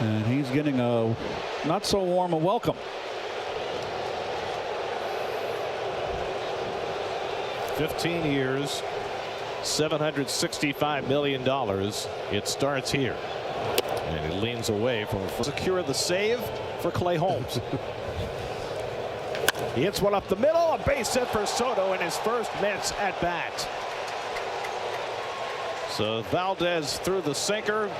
And he's getting a not so warm a welcome. 15 years, $765 million. It starts here. And he leans away from secure the save for Clay Holmes. He hits one up the middle, a base hit for Soto in his first Mets at bat. So Valdez threw the sinker.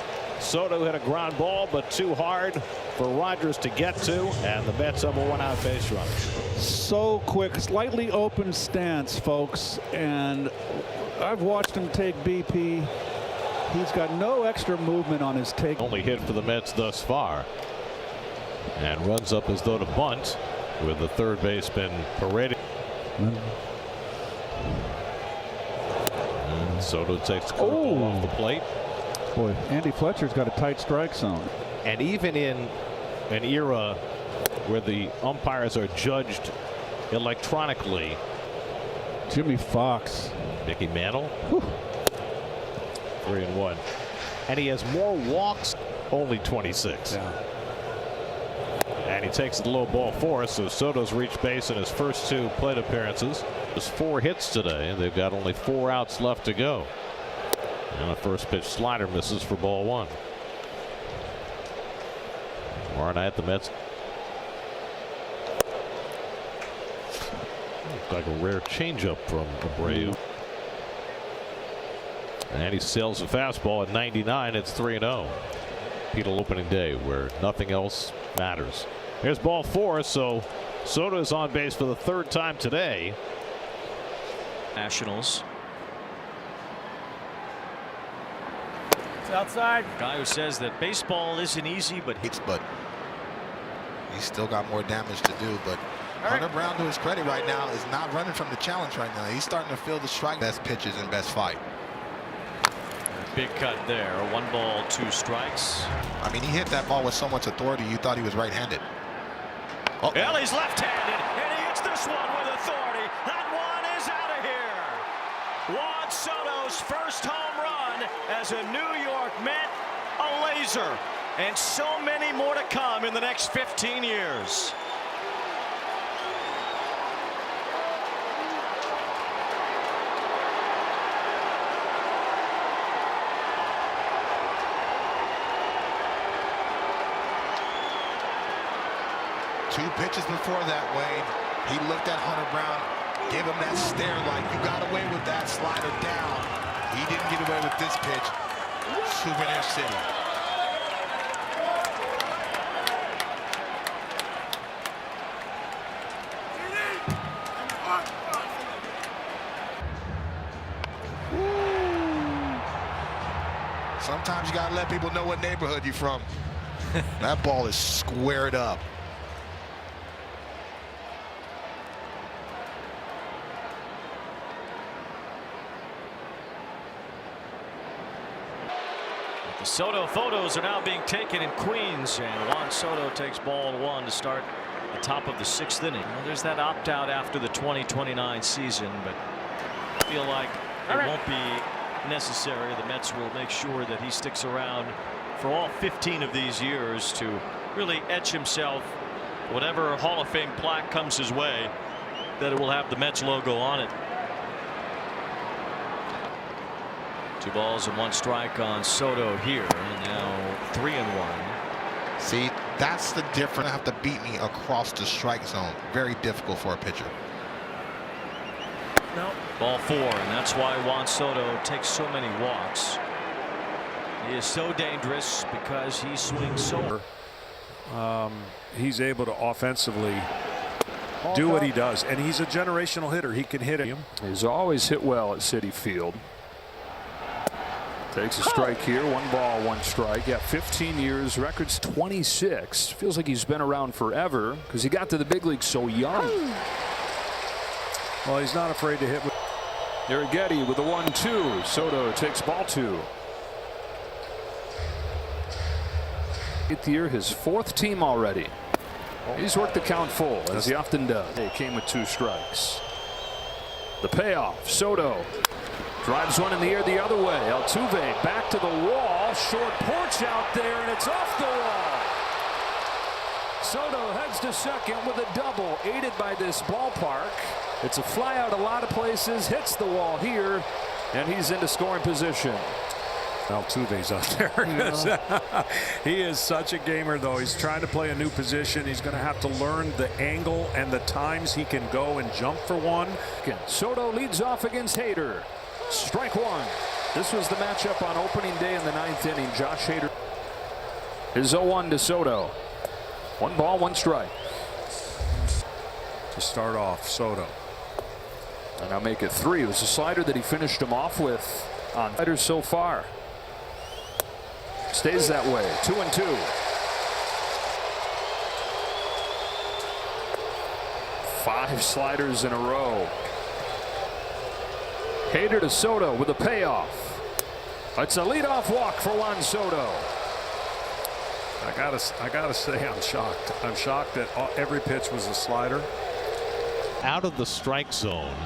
Soto hit a ground ball, but too hard for Rogers to get to, and the Mets have a 1-out base runner. So quick, slightly open stance, folks, and I've watched him take BP. He's got no extra movement on his take. Only hit for the Mets thus far, and runs up as though to bunt with the third baseman parading. And Soto takes the ball off the plate. Boy, Andy Fletcher's got a tight strike zone. And even in an era where the umpires are judged electronically. Jimmy Fox. Mickey Mantle. Whew. 3-1. And he has more walks, only 26. Yeah. And he takes the low ball for us, so Soto's reached base in his first 2 plate appearances. There's 4 hits today. They've got only 4 outs left to go. And a first pitch slider misses for ball 1. Tomorrow night the Mets. Looks like a rare changeup from Abreu. And he sails a fastball at 99. It's 3-0. Peter opening day where nothing else matters. Here's ball 4. So Soto is on base for the 3rd time today. Nationals. It's outside. Guy who says that baseball isn't easy, but he's still got more damage to do. But Hunter Brown, to his credit right now, is not running from the challenge right now. He's starting to feel the strike. Best pitches and best fight. Big cut there. 1 ball, 2 strikes. I mean, he hit that ball with so much authority you thought he was right-handed. Oh. Well, he's left-handed, and he hits this one with authority. That one is out of here. Juan Soto's first home run as a New York Met, a laser, and so many more to come in the next 15 years. Two pitches before that, Wade. He looked at Hunter Brown, gave him that stare like, you got away with that slider down. He didn't get away with this pitch. Souvenir City. Sometimes you got to let people know what neighborhood you're from. That ball is squared up. The Soto photos are now being taken in Queens, and Juan Soto takes ball 1 to start the top of the 6th inning. Well, there's that opt-out after the 2029 season, but I feel like it won't be necessary. The Mets will make sure that he sticks around for all 15 of these years to really etch himself. Whatever Hall of Fame plaque comes his way, that it will have the Mets logo on it. 2 balls and 1 strike on Soto here, and now 3-1. See, that's the difference. Have to beat me across the strike zone. Very difficult for a pitcher. No. Ball 4, and that's why Juan Soto takes so many walks. He is so dangerous because he swings so. He's able to offensively do what he does, and he's a generational hitter. He can hit it. He's always hit well at Citi Field. Takes a strike here. 1 ball, 1 strike. Yeah, 15 years. Record's 26. Feels like he's been around forever because he got to the big leagues so young. Well, he's not afraid to hit. Arrighetti with the 1-2. Soto takes ball 2. 8th year, his 4th team already. He's worked the count full, as he often does. He came with 2 strikes. The payoff. Soto drives one in the air the other way. Altuve back to the wall. Short porch out there, and it's off the wall. Soto heads to second with a double, aided by this ballpark. It's a fly out a lot of places, hits the wall here, and he's into scoring position. Altuve's out there. He is such a gamer, though. He's trying to play a new position. He's going to have to learn the angle and the times he can go and jump for one. Soto leads off against Hader. Strike one. This was the matchup on opening day in the 9th inning. Josh Hader is 0-1 to Soto. 1 ball, 1 strike. To start off, Soto. And I'll make it 3. It was a slider that he finished him off with on sliders so far. Stays that way. 2-2. Five sliders in a row. Hader to Soto with a payoff. It's a leadoff walk for Juan Soto. I gotta say, I'm shocked. I'm shocked that every pitch was a slider. Out of the strike zone,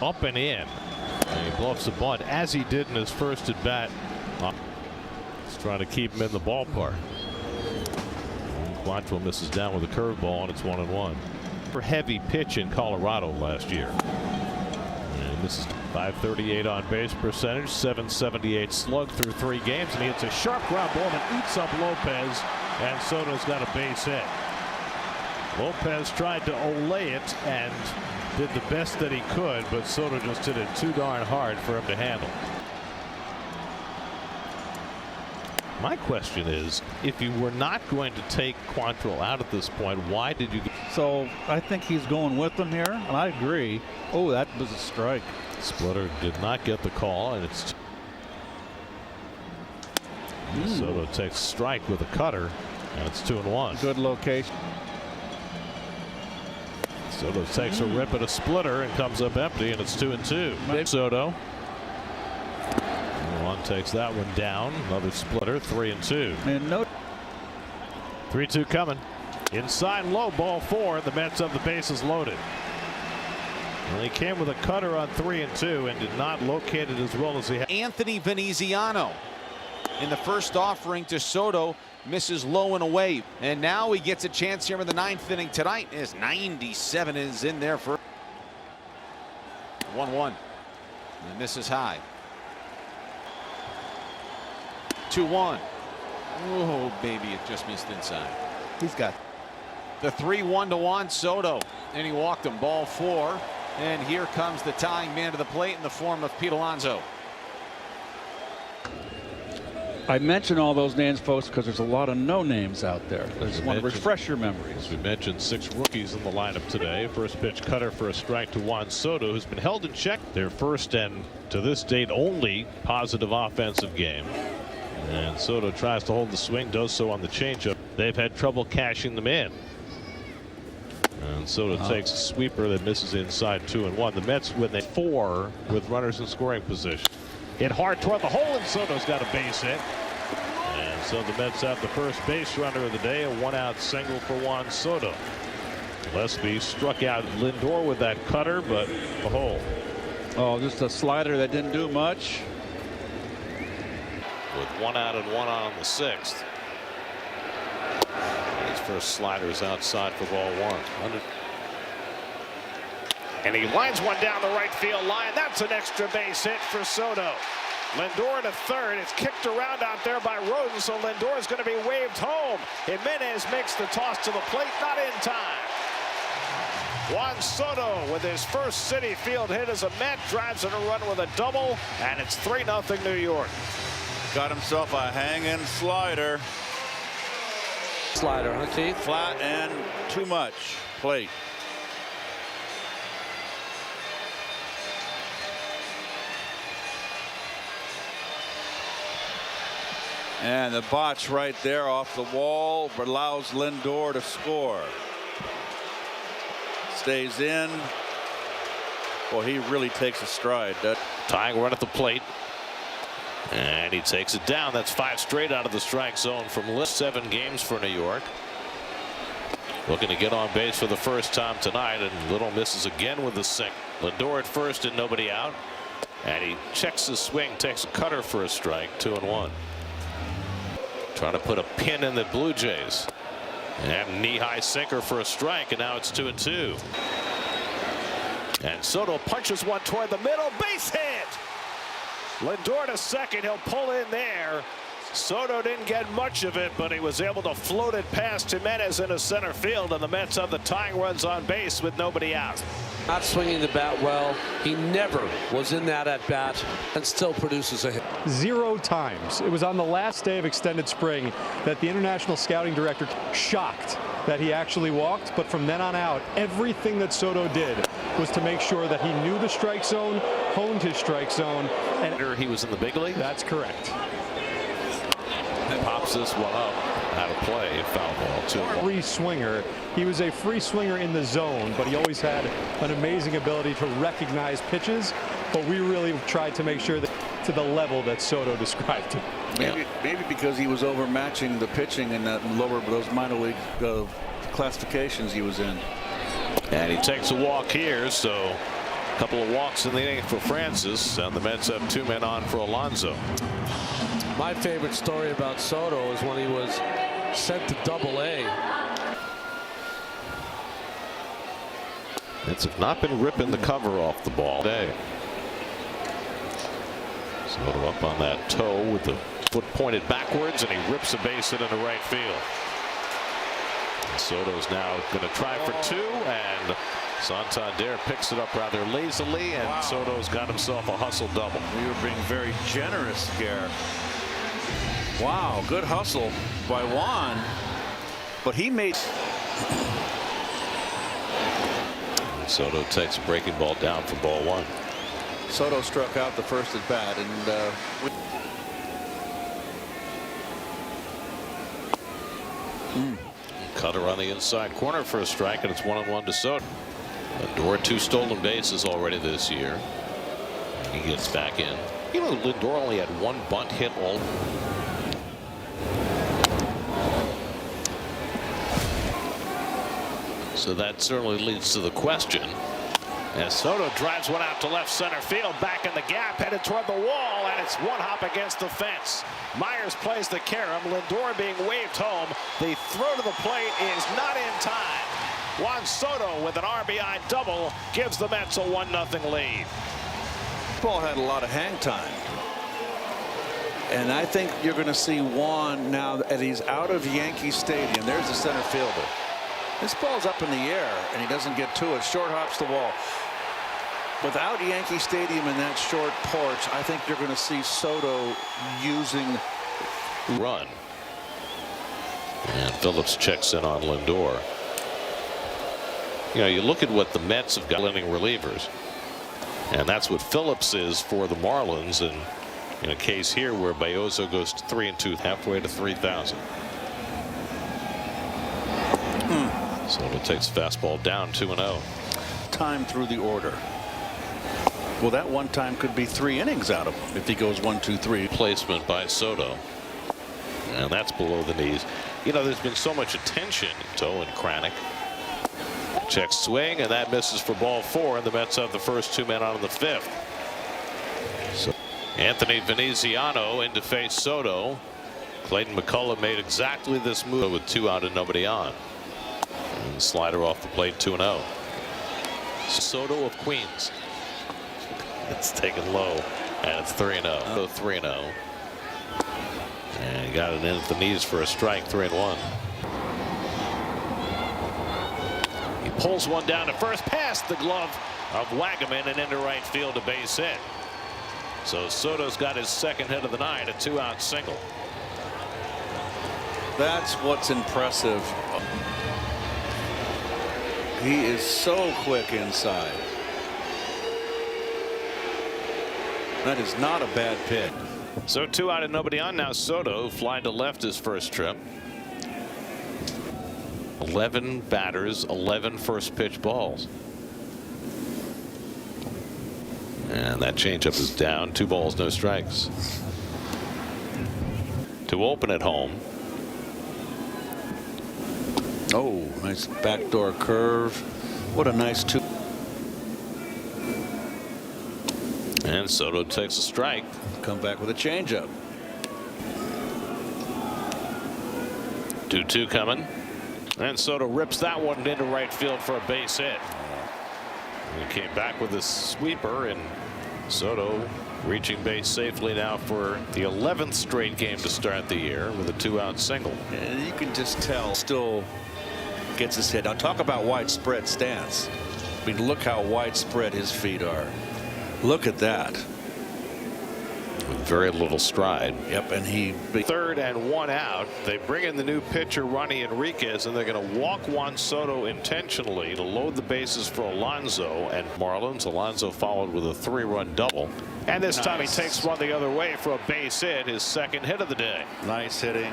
up and in. And he bluffs a bunt as he did in his first at bat. He's trying to keep him in the ballpark. Quantrill misses down with a curveball, and it's 1-1. For heavy pitch in Colorado last year. And this is .538 on base percentage, .778 slug through 3 games, and he hits a sharp ground ball that eats up Lopez, and Soto's got a base hit. Lopez tried to olay it and did the best that he could, but Soto just hit it too darn hard for him to handle. My question is, if you were not going to take Quantrill out at this point, why did you? So I think he's going with them here, and I agree. Oh, that was a strike. Splitter did not get the call, and it's Soto takes strike with a cutter, and it's 2-1. Good location. Soto takes a rip at a splitter and comes up empty, and it's 2-2. Soto. One takes that one down. Another splitter. 3-2. And no. 3-2 coming. Inside low, ball 4. The Mets have the bases loaded. And he came with a cutter on 3-2 and did not locate it as well as he had. Anthony Veneziano in the first offering to Soto, misses low and away, and now he gets a chance here in the 9th inning tonight. His 97 is in there for 1-1, and misses high. 2-1. Oh baby, it just missed inside. He's got the 3-1 to Juan Soto, and he walked him. Ball 4, and here comes the tying man to the plate in the form of Pete Alonso. I mention all those names, folks, because there's a lot of no names out there. I just want to refresh your memories. As we mentioned, 6 rookies in the lineup today. First pitch cutter for a strike to Juan Soto, who's been held in check. Their first and to this date only positive offensive game. And Soto tries to hold the swing, does so on the changeup. They've had trouble cashing them in. And Soto takes a sweeper that misses inside 2-1. The Mets with a 4 with runners in scoring position. Hit hard toward the hole, and Soto's got a base hit. And so the Mets have the first base runner of the day, a 1-out single for Juan Soto. Gillespie struck out Lindor with that cutter, but a hole. Oh, just a slider that didn't do much. With 1 out and 1 on the 6th. His first slider is outside for ball 1. And he lines one down the right field line. That's an extra base hit for Soto. Lindor to third. It's kicked around out there by Rosen, so Lindor is going to be waved home. Jimenez makes the toss to the plate, not in time. Juan Soto with his first Citi Field hit as a Met drives in a run with a double, and it's 3-0 New York. Got himself a hanging slider. Slider, huh, Keith? Flat and too much plate. And the botch right there off the wall allows Lindor to score. Stays in. Well, he really takes a stride. Tying run at the plate. And he takes it down. That's 5 straight out of the strike zone from list 7 games for New York. Looking to get on base for the first time tonight, and Little misses again with the sink. Lindor at first and nobody out. And he checks his swing, takes a cutter for a strike. 2-1. Trying to put a pin in the Blue Jays. And knee-high sinker for a strike, and now it's 2-2. And Soto punches one toward the middle, base hit. Lindor to second, he'll pull in there. Soto didn't get much of it, but he was able to float it past Jimenez into center field, and the Mets have the tying runs on base with nobody out. Not swinging the bat well. He never was in that at bat and still produces a hit. 0 times. It was on the last day of extended spring that the international scouting director shocked that he actually walked, but from then on out, everything that Soto did was to make sure that he knew the strike zone, honed his strike zone, and he was in the big league. That's correct. Pops this one up out of play, foul ball, 2-1. Free swinger. He was a free swinger in the zone, but he always had an amazing ability to recognize pitches. But we really tried to make sure that to the level that Soto described it. Maybe because he was overmatching the pitching in that lower, those minor league classifications he was in. And he takes a walk here, so a couple of walks in the inning for Francis, and the Mets have 2 men on for Alonso. My favorite story about Soto is when he was sent to Double-A. Mets have not been ripping the cover off the ball today. Soto up on that toe with the foot pointed backwards, and he rips a base hit into right field. Soto's now going to try for 2, and Santander picks it up rather lazily, and Soto's got himself a hustle double. We were being very generous, Gare. Wow, good hustle by Juan, but he made. Soto takes a breaking ball down for ball 1. Soto struck out the first at bat, and Cutter on the inside corner for a strike, and it's 1-1 to Soto. Lindor 2 stolen bases already this year. He gets back in. You know, Lindor only had 1 bunt hit all. So that certainly leads to the question. As Soto drives one out to left center field, back in the gap, headed toward the wall, and it's one hop against the fence. Myers plays the carom. Lindor being waved home. The throw to the plate is not in time. Juan Soto with an RBI double gives the Mets a 1-0 lead. Ball had a lot of hang time, and I think you're going to see Juan now that he's out of Yankee Stadium. There's the center fielder. This ball's up in the air, and he doesn't get to it. Short hops the wall. Without Yankee Stadium in that short porch, I think you're going to see Soto using run. And Phillips checks in on Lindor. You know, you look at what the Mets have got inning relievers, and that's what Phillips is for the Marlins. And in a case here where Bayozo goes to 3-2, halfway to 3,000. Soto takes fastball down, 2-0. time through the order. Well, that one time could be 3 innings out of him if he goes 1, 2, 3. Placement by Soto. And that's below the knees. You know, there's been so much attention to Owen Kranick. Check swing, and that misses for ball 4, and the Mets have the first 2 men on in the 5th. So Anthony Veneziano in to face Soto. Clayton McCullough made exactly this move with 2 out and nobody on. And slider off the plate, 2-0. Soto of Queens. It's taken low, and it's 3-0. 3-0. And he got it in at the knees for a strike, 3-1. He pulls one down to first, past the glove of Wagaman and into right field, a base hit. So Soto's got his second hit of the night, a 2-out single. That's what's impressive. He is so quick inside. That is not a bad pitch. So 2 out and nobody on now. Soto flying to left his first trip. 11 batters, 11 first pitch balls. And that changeup is down. 2 balls, no strikes. To open at home. Oh, nice backdoor curve. What a nice 2. And Soto takes a strike. Come back with a changeup. 2-2 coming. And Soto rips that one into right field for a base hit. He came back with a sweeper, and Soto reaching base safely now for the 11th straight game to start the year with a 2-out single. And you can just tell still gets his hit. Now talk about widespread stance. I mean, look how widespread his feet are. Look at that. With very little stride. Yep, and he... Third and 1 out. They bring in the new pitcher, Ronnie Enriquez, and they're going to walk Juan Soto intentionally to load the bases for Alonso and Marlins. Alonso followed with a 3-run double. And this time he takes one the other way for a base hit, his second hit of the day. Nice hitting.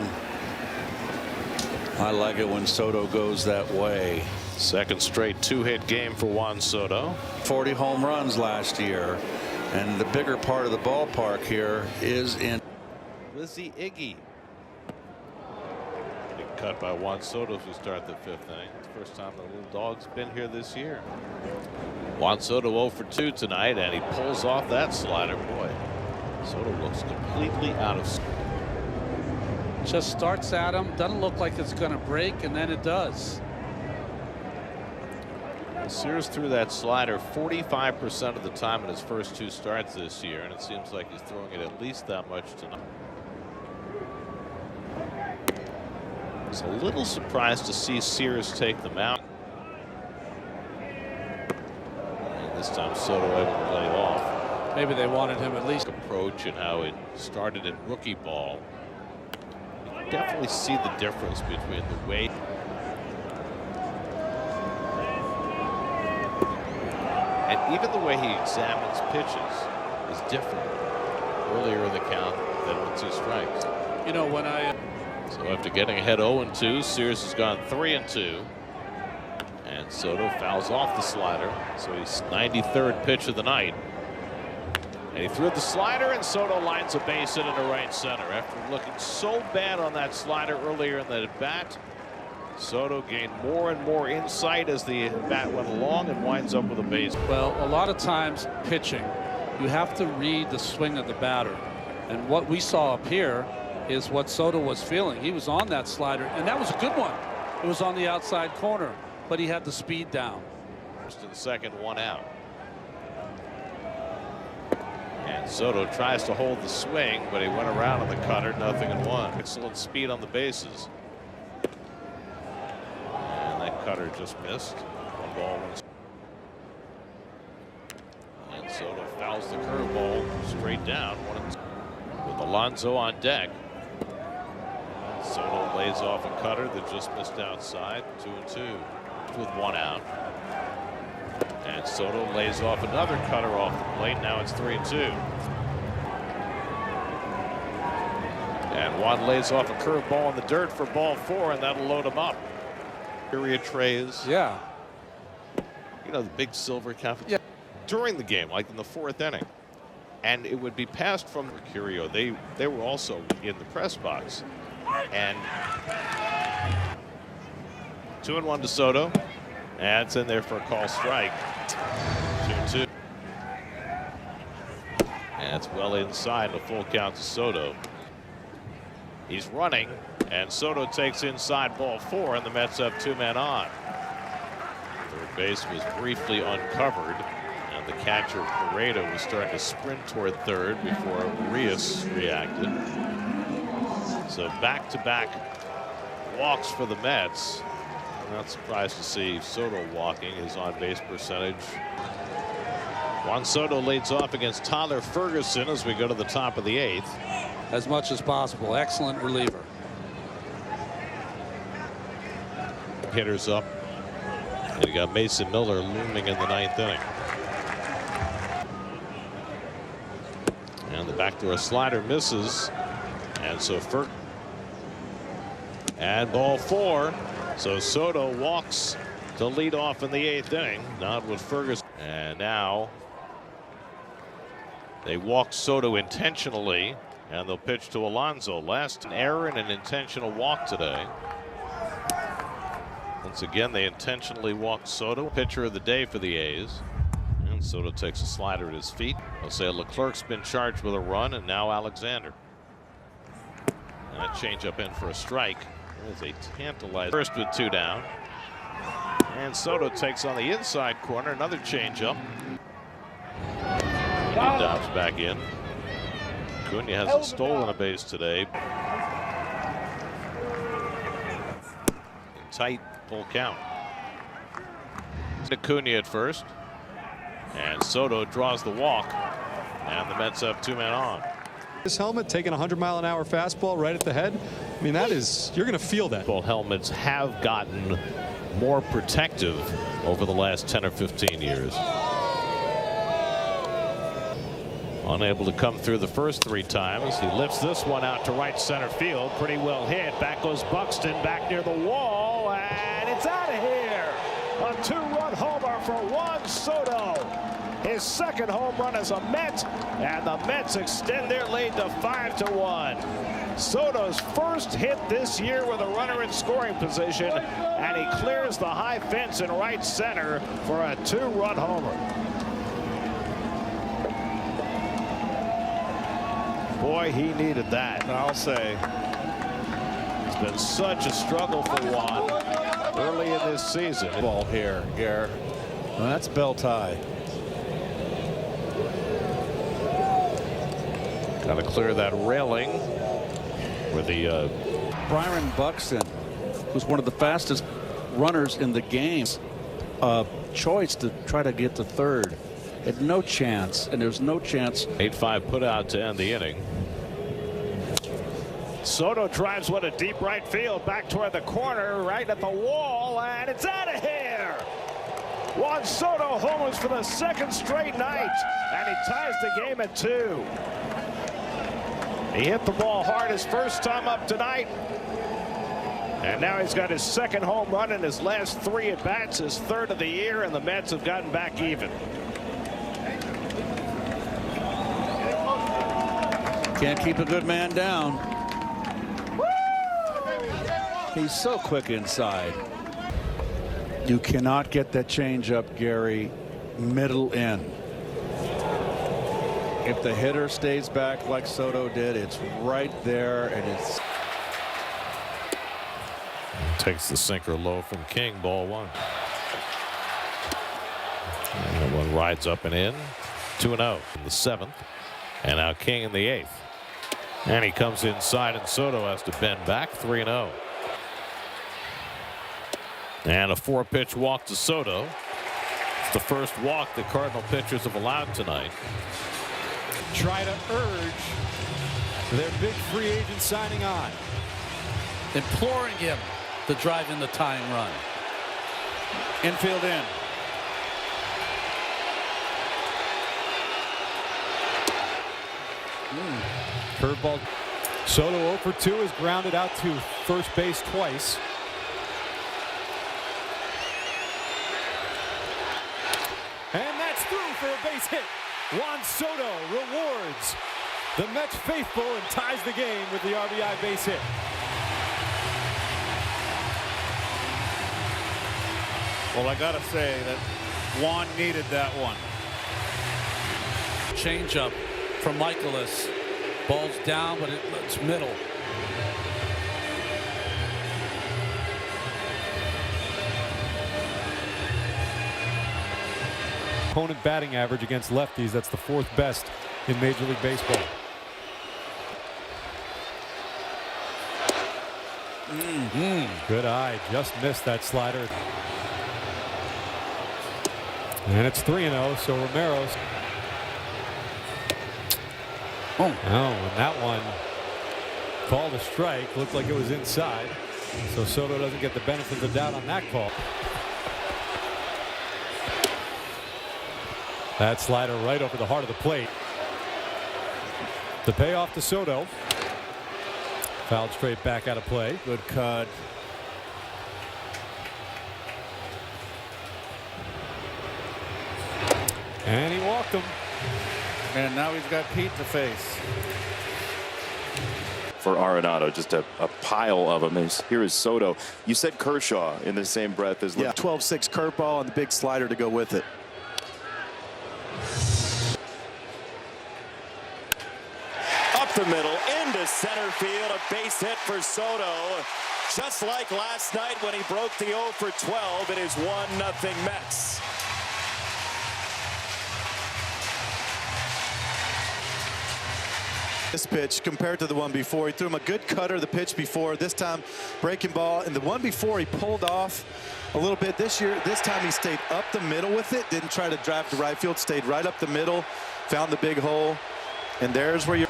I like it when Soto goes that way. Second straight 2-hit game for Juan Soto. 40 home runs last year. And the bigger part of the ballpark here is in Lizzie Iggy. Big cut by Juan Soto to start the 5th inning. It's the first time the little dog's been here this year. Juan Soto 0 for 2 tonight, and he pulls off that slider. Boy, Soto looks completely out of. Just starts at him, doesn't look like it's going to break, and then it does. Sears threw that slider 45% of the time in his first 2 starts this year, and it seems like he's throwing it at least that much tonight. I was a little surprised to see Sears take them out. And this time Soto able to play off. Maybe they wanted him at least. Approach and how it started in rookie ball. You can definitely see the difference between the way. And even the way he examines pitches is different earlier in the count than with 2 strikes. You know, when So after getting ahead 0-2, Sears has gone 3-2. And Soto fouls off the slider. So he's 93rd pitch of the night. And he threw the slider, and Soto lines a base hit into right center. After looking so bad on that slider earlier in the at-bat, Soto gained more and more insight as the bat went along and winds up with a base. Well, a lot of times pitching, you have to read the swing of the batter. And what we saw up here is what Soto was feeling. He was on that slider, and that was a good one. It was on the outside corner, but he had the speed down. First to the second, 1 out. And Soto tries to hold the swing, but he went around on the cutter, 0-1. Excellent speed on the bases. Cutter just missed. 1 ball, 1. And Soto fouls the curveball straight down. With Alonso on deck. Soto lays off a cutter that just missed outside. 2-2 with 1 out. And Soto lays off another cutter off the plate. Now it's 3-2. And Juan lays off a curveball in the dirt for ball 4, and that'll load him up. Period trays. Yeah. You know, the big silver cup. Yeah. During the game, like in the 4th inning. And it would be passed from Mercurio. They were also in the press box. And 2-1 to Soto. And it's in there for a call strike. 2-2. And it's well inside, a full count to Soto. He's running. And Soto takes inside ball 4, and the Mets have 2 men on. Third base was briefly uncovered, and the catcher Pareto was starting to sprint toward third before Rios reacted. So back-to-back walks for the Mets. I'm not surprised to see Soto walking. His on-base percentage. Juan Soto leads off against Tyler Ferguson as we go to the top of the 8th. As much as possible. Excellent reliever. Hitters up, and you got Mason Miller looming in the 9th inning. And the backdoor slider misses, and so and ball 4. So Soto walks to lead off in the 8th inning, not with Ferguson. And now they walk Soto intentionally, and they'll pitch to Alonso. Last an error and an intentional walk today. Once again, they intentionally walked Soto, pitcher of the day for the A's. And Soto takes a slider at his feet. Jose Leclerc's been charged with a run, and now Alexander. And a changeup in for a strike. It is a tantalizing first with 2 down. And Soto takes on the inside corner, another changeup. He dives back in. Acuna hasn't stolen a base today. Tight full count. Acuna at first. And Soto draws the walk. And the Mets have 2 men on. This helmet taking a 100-mile-an-hour fastball right at the head. I mean, that is, you're going to feel that. Baseball helmets have gotten more protective over the last 10 or 15 years. Unable to come through the first 3 times. He lifts this one out to right center field. Pretty well hit. Back goes Buxton, back near the wall, and it's out of here. A 2-run homer for Juan Soto. His second home run as a Met, and the Mets extend their lead to 5-1. Soto's first hit this year with a runner in scoring position, and he clears the high fence in right center for a 2-run homer. Boy, he needed that, I'll say. It's been such a struggle for Juan early in this season. Ball here, Gare. Well, that's belt high. Got to clear that railing with the Byron Buxton, who's one of the fastest runners in the game, choice to try to get to third. Had no chance, and there's no chance. 8-5 put out to end the inning. Soto drives one to deep right field, back toward the corner, right at the wall, and it's out of here. Juan Soto homers for the second straight night, and he ties the game at 2. He hit the ball hard his first time up tonight. And now he's got his second home run in his last 3 at-bats, his 3rd of the year, and the Mets have gotten back even. Can't keep a good man down. He's so quick inside. You cannot get that changeup, Gary, middle in. If the hitter stays back like Soto did, it's right there, and it's. Takes the sinker low from King, ball 1. And the one rides up and in. 2-0 in the 7th. And now King in the 8th. And he comes inside, and Soto has to bend back. 3-0. And a 4-pitch walk to Soto. It's the first walk the Cardinal pitchers have allowed tonight. Try to urge their big free agent signing on. Imploring him to drive in the tying run. Infield in. Curveball. Soto 0 for 2 is grounded out to first base twice. And that's through for a base hit. Juan Soto rewards the Mets faithful and ties the game with the RBI base hit. Well, I gotta say that Juan needed that one. Changeup from Michaelis. Ball's down, but it's middle. Opponent batting average against lefties, that's the 4th best in Major League Baseball. Good eye, just missed that slider. And it's 3-0, so Romero's. Oh, and that one called a strike. Looked like it was inside. So Soto doesn't get the benefit of the doubt on that call. That slider right over the heart of the plate. The payoff to Soto. Fouled straight back out of play. Good cut. And he walked him. And now he's got Pete to face. For Arenado, just a pile of them. Here is Soto. You said Kershaw in the same breath as. Yeah, 12-6 curveball and the big slider to go with it. Up the middle, into to center field. A base hit for Soto. Just like last night when he broke the 0 for 12, it is 1-0 Mets. This pitch compared to the one before, he threw him a good cutter the pitch before. This time breaking ball, and the one before he pulled off a little bit. This time he stayed up the middle with it, didn't try to drive to right field, stayed right up the middle, found the big hole, and there's where you're.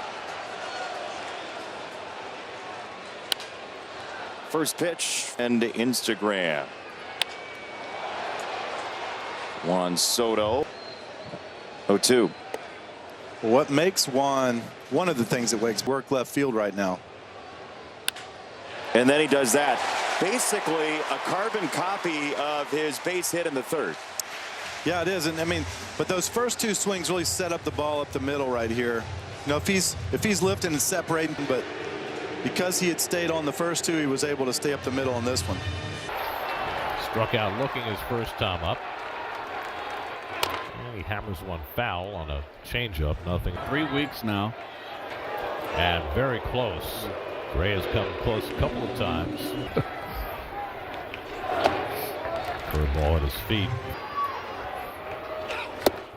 First pitch and Instagram. Juan Soto. 0-2. What makes Juan, one of the things that makes work left field right now. And then he does that. Basically a carbon copy of his base hit in the third. Yeah, it is. And I mean, but those first two swings really set up the ball up the middle right here. You know, if he's lifting and separating, but because he had stayed on the first two, he was able to stay up the middle on this one. Struck out looking his first time up. And he hammers one foul on a changeup. Nothing. 3 weeks now. And very close. Gray has come close a couple of times. Curveball at his feet.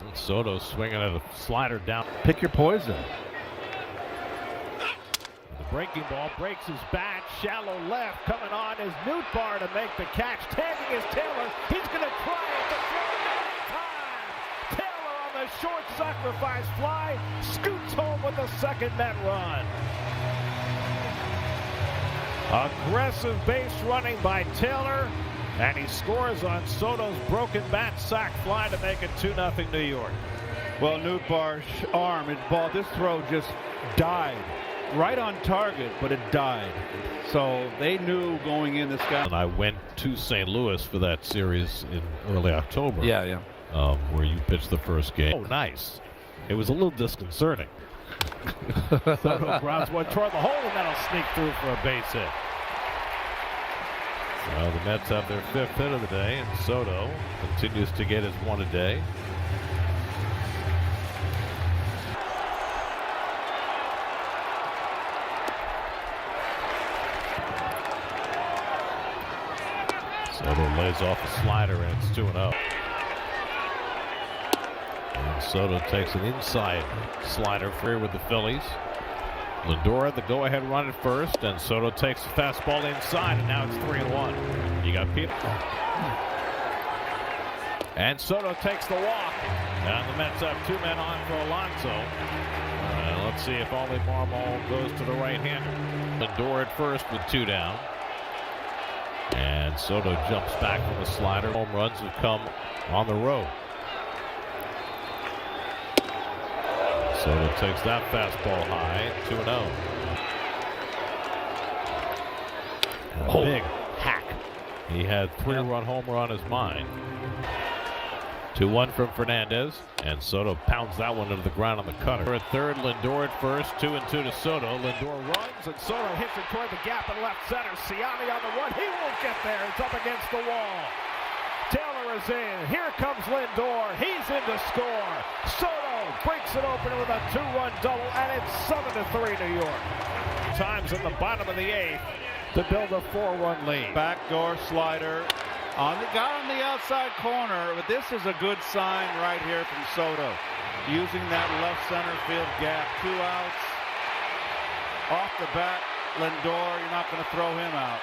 And Soto swinging at a slider down. Pick your poison. The breaking ball breaks his bat. Shallow left. Coming on is Nootbaar to make the catch. Tagging is Taylor. He's going to try it. The throw time. Taylor on the short sacrifice fly. Scoots home with the second Met run. Aggressive base running by Taylor, and he scores on Soto's broken bat sac fly to make it 2-0 New York. Well, Nootbaar's arm and ball, this throw just died. Right on target, but it died. So they knew going in this guy. And I went to St. Louis for that series in early October. Yeah. Where you pitched the first game. Oh, nice. It was a little disconcerting. Soto grounds one toward the hole, and that'll sneak through for a base hit. So the Mets have their 5th hit of the day, and Soto continues to get his one a day. Soto lays off a slider, and it's 2-0. And Soto takes an inside slider free with the Phillies. Lindor the go-ahead run at first, and Soto takes the fastball inside, and now it's 3-1. You got Peter. And Soto takes the walk. And the Mets have 2 men on for Alonso. Let's see if only Marmol goes to the right-hander. Lindor at first with 2 down. And Soto jumps back from the slider. Home runs have come on the road. Soto takes that fastball high, 2-0. A big hack. He had 3-run homer on his mind. 2-1 from Fernandez, and Soto pounds that one into the ground on the cutter. At third, Lindor at first, 2-2 to Soto. Lindor runs, and Soto hits it toward the gap in left center. Siani on the run. He won't get there. It's up against the wall. Taylor is in. Here comes Lindor. He's in to score. Soto breaks it open with a 2-run double, and it's 7-3 New York. Times in the bottom of the 8th to build a 4-1 lead. Backdoor slider. Got on the outside corner, but this is a good sign right here from Soto. Using that left center field gap. 2 outs. Off the bat, Lindor, you're not going to throw him out.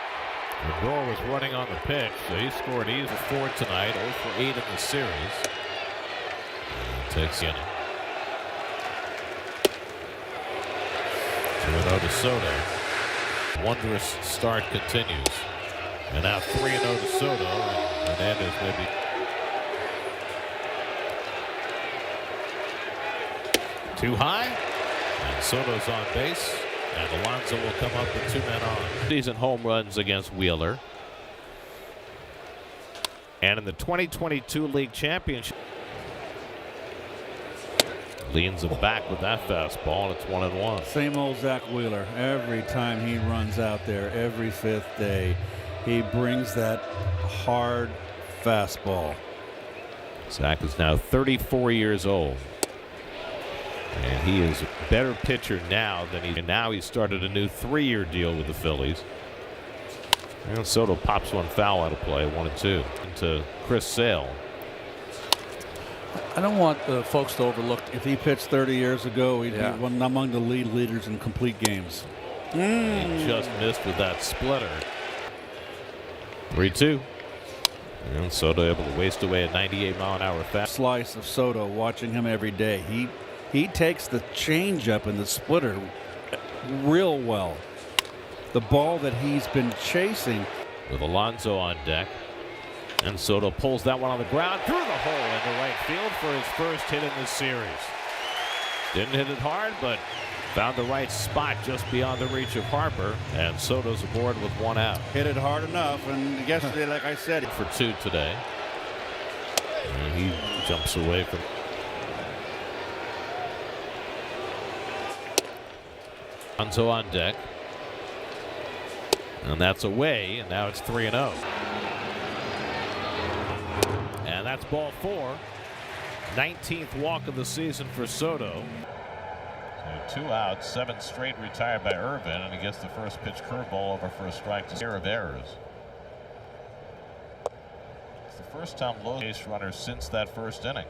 Lindor was running on the pitch, so he scored easy 4 tonight, 0 for 8 in the series. Takes in. 2-0 to Soto. Wondrous start continues. And now 3-0 to Soto. And Hernandez maybe. Too high. And Soto's on base. And Alonso will come up with 2 men on. Season home runs against Wheeler. And in the 2022 League Championship. Leans him back with that fastball, and it's 1-1. Same old Zach Wheeler. Every time he runs out there, every 5th day, he brings that hard fastball. Zach is now 34 years old. And he is a better pitcher now than he started a new 3-year deal with the Phillies. And Soto pops one foul out of play, 1-2 into Chris Sale. I don't want folks to overlook, if he pitched 30 years ago, he'd be one among the leaders in complete games. He just missed with that splitter. 3-2. And Soto able to waste away a 98-mile-an-hour fast slice of Soto, watching him every day. He takes the changeup and the splitter real well. The ball that he's been chasing. With Alonso on deck. And Soto pulls that one on the ground through the hole into right field for his first hit in this series. Didn't hit it hard, but found the right spot just beyond the reach of Harper. And Soto's aboard with 1 out. Hit it hard enough, and yesterday, like I said, for 2 today. And he jumps away from. Alonso on deck. And that's away, and now it's 3-0. And that's ball 4. 19th walk of the season for Soto. So 2 outs, 7 straight retired by Irvin, and he gets the first pitch curveball over for a strike to pair of errors. It's the first time low base runner since that first inning.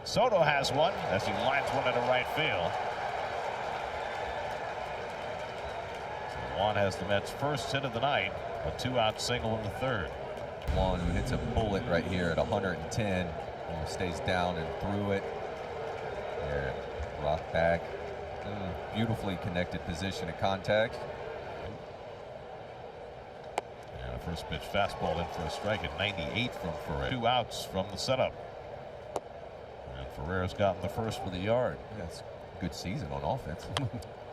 Soto has one as he lines one into right field. Juan has the Mets' first hit of the night, a 2-out single in the 3rd. Juan, who hits a bullet right here at 110, stays down and through it. There, rock back. Beautifully connected position of contact. And a first pitch fastball in for a strike at 98 from Ferrer. 2 outs from the setup. And Ferrer's gotten the first with a yard. Yeah, it's a good season on offense.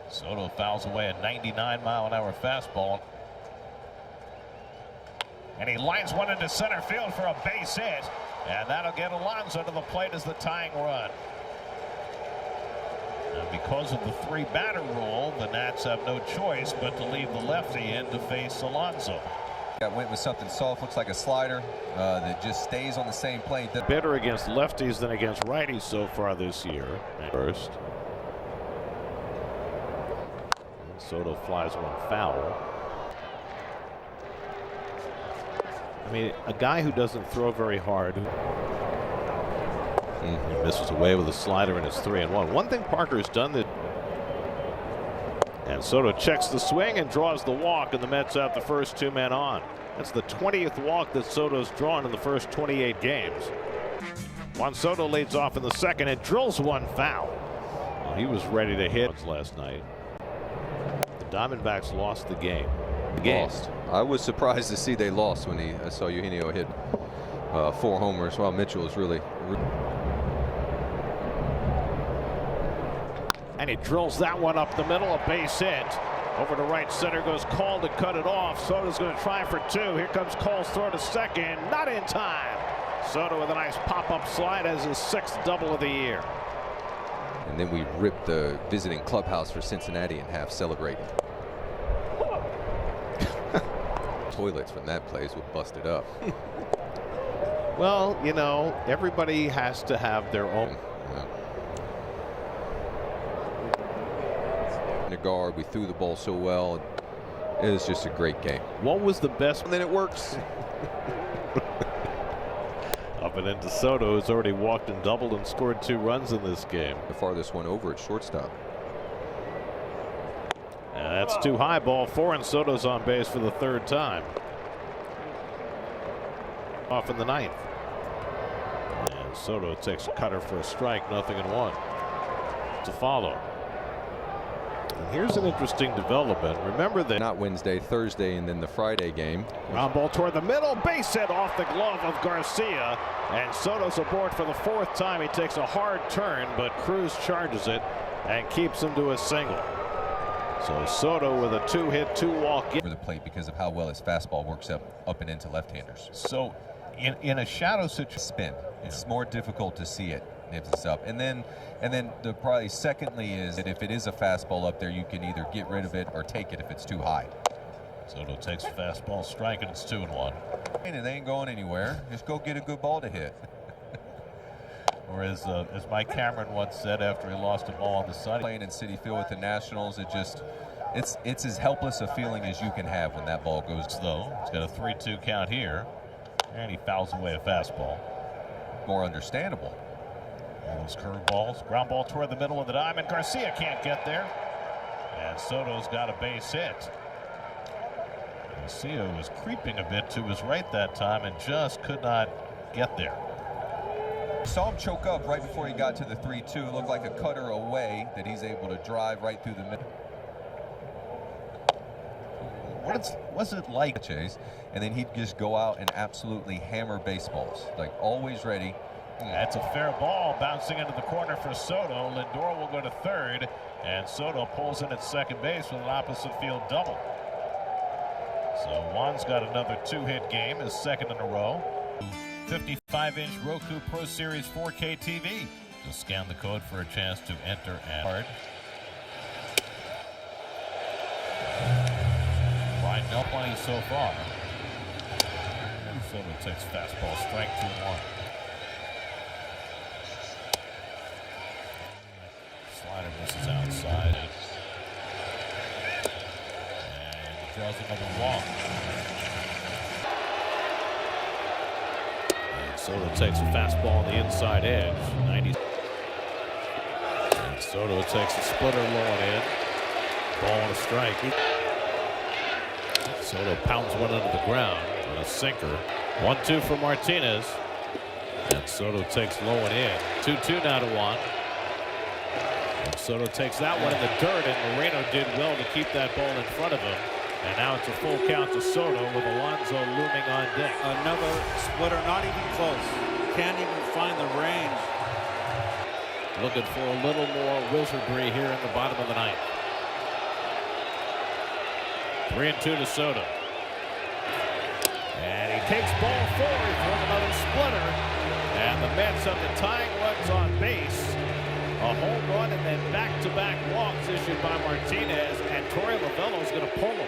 Soto fouls away a 99-mile-an-hour fastball. And he lines one into center field for a base hit. And that'll get Alonso to the plate as the tying run. And because of the 3-batter rule, the Nats have no choice but to leave the lefty in to face Alonso. That went with something soft, looks like a slider that just stays on the same plane. Better against lefties than against righties so far this year. First. Soto flies one foul. I mean, a guy who doesn't throw very hard. He misses away with a slider, and it's 3-1. One thing Parker's done that. And Soto checks the swing and draws the walk, and the Mets have the first 2 men on. That's the 20th walk that Soto's drawn in the first 28 games. Juan Soto leads off in the 2nd and drills one foul. Well, he was ready to hit last night. Diamondbacks lost the game. Lost. I was surprised to see they lost when I saw Eugenio hit 4 homers while Mitchell was really. And he drills that one up the middle, a base hit. Over to right center goes Cole to cut it off. Soto's going to try for 2. Here comes Cole's throw to second. Not in time. Soto with a nice pop-up slide as his 6th double of the year. And then we ripped the visiting clubhouse for Cincinnati in half, celebrating. Toilets from that place were busted up. Well, you know, everybody has to have their own. In the guard, we threw the ball so well. It was just a great game. What was the best? And then it works. Up and into Soto, who's already walked and doubled and scored 2 runs in this game. The farthest one over at shortstop. That's too high, ball 4, and Soto's on base for the 3rd time. Off in the 9th. And Soto takes a cutter for a strike, 0-1 to follow. And here's an interesting development. Remember that not Wednesday, Thursday, and then the Friday game. Ground ball toward the middle, base hit off the glove of Garcia, and Soto's aboard for the 4th time. He takes a hard turn, but Cruz charges it and keeps him to a single. So Soto with a 2-hit, 2-walk for the plate because of how well his fastball works up and into left-handers. So in a shadow situation, spin, it's more difficult to see it. It's up, and then the probably secondly is that if it is a fastball up there, you can either get rid of it or take it if it's too high. Soto takes a fastball strike, and it's 2-1. And they ain't going anywhere. Just go get a good ball to hit. Or as Mike Cameron once said after he lost a ball on the side. Playing in Citi Field with the Nationals, it's as helpless a feeling as you can have when that ball goes though. It's got a 3-2 count here, and he fouls away a fastball. More understandable. Those curveballs, ground ball toward the middle of the diamond. Garcia can't get there, and Soto's got a base hit. Garcia was creeping a bit to his right that time and just could not get there. Saw him choke up right before he got to the 3-2. Looked like a cutter away that he's able to drive right through the middle. What's it like, Chase? And then he'd just go out and absolutely hammer baseballs, like always ready. That's a fair ball bouncing into the corner for Soto. Lindor will go to third, and Soto pulls in at second base with an opposite field double. So Juan's got another 2-hit game, his second in a row. 55-inch Roku Pro Series 4K TV. Just scan the code for a chance to enter at hard. By no playing so far. And Soto takes fastball, strike 2-1. Slider misses outside. And he draws another walk. And Soto takes a fastball on the inside edge. 90. And Soto takes a splitter low and in. Ball on a strike. Soto pounds one into the ground on a sinker. 1-2 for Martinez. And Soto takes low and in. 2-2 now to Juan. And Soto takes that one in the dirt, and Moreno did well to keep that ball in front of him. And now it's a full count to Soto with Alonso looming on deck. Another splitter, not even close. Can't even find the range. Looking for a little more wizardry here in the bottom of the ninth. 3-2 to Soto. And he takes ball forward for another splitter. And the Mets have the tying runs on base. A home run and then back-to-back walks issued by Martinez. And Torey Lovullo's going to pull him.